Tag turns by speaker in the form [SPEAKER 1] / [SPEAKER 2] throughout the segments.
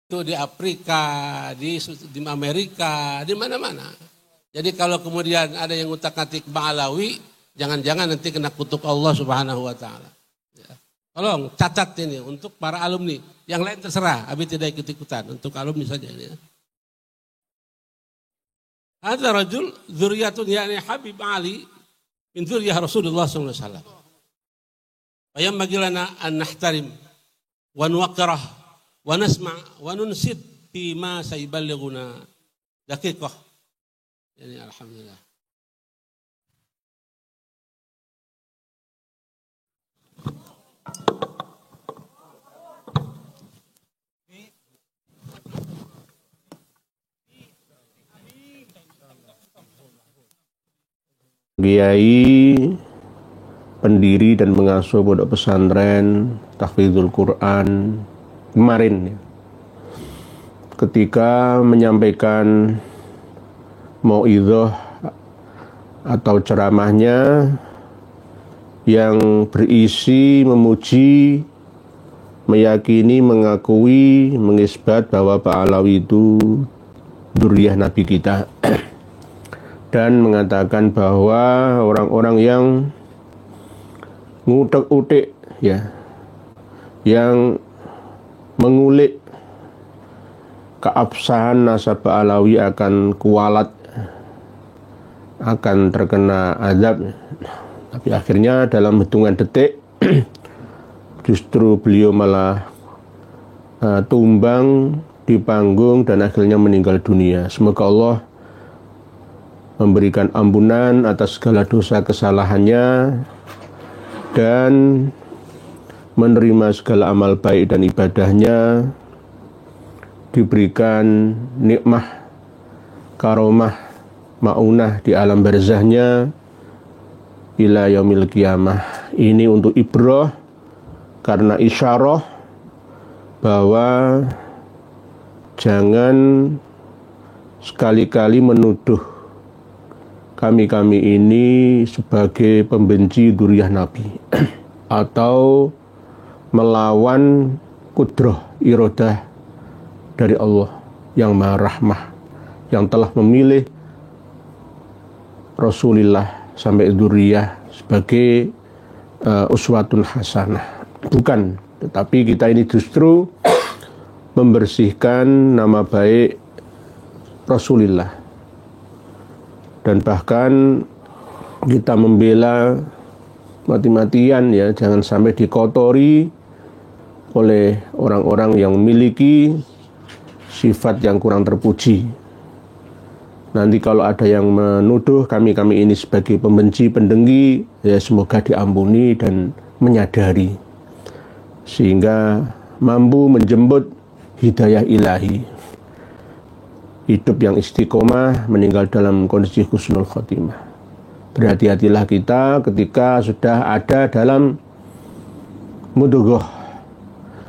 [SPEAKER 1] itu di Afrika, di Amerika, di mana-mana. Jadi kalau kemudian ada yang utak-atik Ba'alawi, jangan-jangan nanti kena kutuk Allah Subhanahu wa taala. Ya. Tolong catat ini untuk para alumni. Yang lain terserah, Abi tidak ikut-ikutan, untuk alumni saja ini. Ya. Hadza rajul dzurriyyatun yani Habib Ali min dzurriyyah Rasulullah sallallahu alaihi wasallam. Fayambaghi lana an nahtarim wa nuwaqqirah wa nasma' wa nunsid fi ma sayballighuna daqiqah. Yani alhamdulillah.
[SPEAKER 2] Kiai pendiri dan pengasuh pondok pesantren Tahfidzul Quran kemarin ya, ketika menyampaikan mauidhah atau ceramahnya yang berisi memuji, meyakini, mengakui, mengisbat bahwa Pak Alawi itu dzurriyyah Nabi kita dan mengatakan bahwa orang-orang yang ngutek-utek ya, yang mengulik keabsahan nasab Alawi akan kualat, akan terkena azab. Tapi akhirnya dalam hitungan detik justru beliau malah tumbang di panggung dan akhirnya meninggal dunia. Semoga Allah memberikan ampunan atas segala dosa kesalahannya dan menerima segala amal baik dan ibadahnya, diberikan nikmah, karomah, maunah di alam barzahnya ila yaumil qiyamah. Ini untuk ibrah karena isyarah bahwa jangan sekali-kali menuduh kami ini sebagai pembenci dzurriyyah Nabi atau melawan kudrah iradah dari Allah yang Maha Rahmah, yang telah memilih Rasulullah sampai dzurriyyah sebagai uswatun hasanah. Bukan, tetapi kita ini justru membersihkan nama baik Rasulullah. Dan bahkan kita membela mati-matian ya, jangan sampai dikotori oleh orang-orang yang memiliki sifat yang kurang terpuji. Nanti kalau ada yang menuduh kami ini sebagai pembenci, pendengki, ya semoga diampuni dan menyadari sehingga mampu menjemput hidayah ilahi. Hidup yang istiqomah, meninggal dalam kondisi husnul khotimah. Berhati-hatilah kita ketika sudah ada dalam mudghah,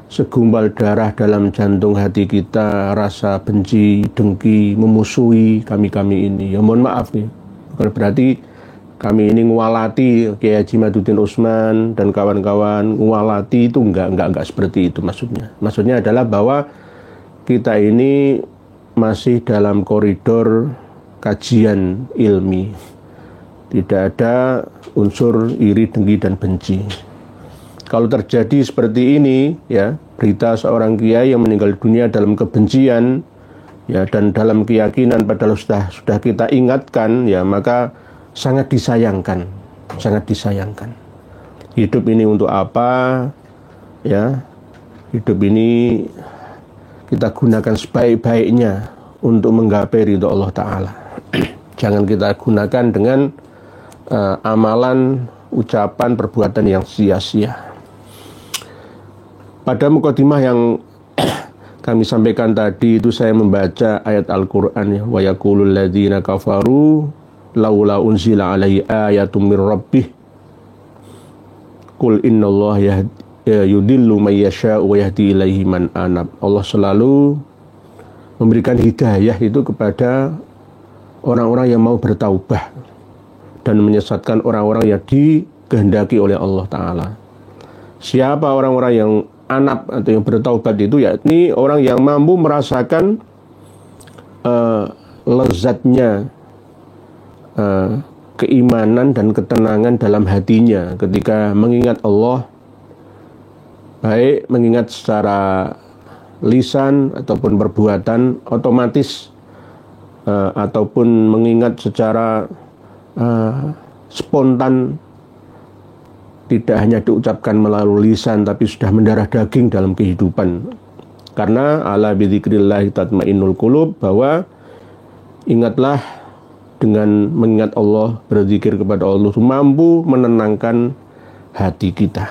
[SPEAKER 2] segumpal darah dalam jantung hati kita, rasa benci, dengki, memusuhi kami ini. Ya mohon maaf nih, bukan berarti kami ini ngualati Kiai Haji Maduddin Utsman dan kawan-kawan, ngualati itu enggak seperti itu maksudnya. Maksudnya adalah bahwa kita ini masih dalam koridor kajian ilmi. Tidak ada unsur iri, dengki, dan benci. Kalau terjadi seperti ini, ya, berita seorang kiai yang meninggal dunia dalam kebencian, ya, dan dalam keyakinan padahal sudah kita ingatkan, ya, maka sangat disayangkan. Hidup ini untuk apa? Ya, hidup ini kita gunakan sebaik-baiknya untuk menggapai ridho Allah Ta'ala. Jangan kita gunakan dengan amalan, ucapan, perbuatan yang sia-sia. Pada mukadimah yang kami sampaikan tadi itu saya membaca ayat Al-Quran ya, wa yaqulul ladzina kafaru laula unzila alaihi ayatum mir rabbih qul innallaha yudillu may yasha'u wa yahdi ilaihi man anab. Allah selalu memberikan hidayah itu kepada orang-orang yang mau bertaubah dan menyesatkan orang-orang yang dikehendaki oleh Allah Ta'ala. Siapa orang-orang yang anab atau yang bertaubat itu yakni orang yang mampu merasakan lezatnya keimanan dan ketenangan dalam hatinya ketika mengingat Allah, baik mengingat secara lisan ataupun perbuatan otomatis, ataupun mengingat secara spontan, tidak hanya diucapkan melalui lisan tapi sudah mendarah daging dalam kehidupan. Karena ala bidzikrillah tatmainnul qulub, bahwa ingatlah dengan mengingat Allah, berzikir kepada Allah mampu menenangkan hati kita.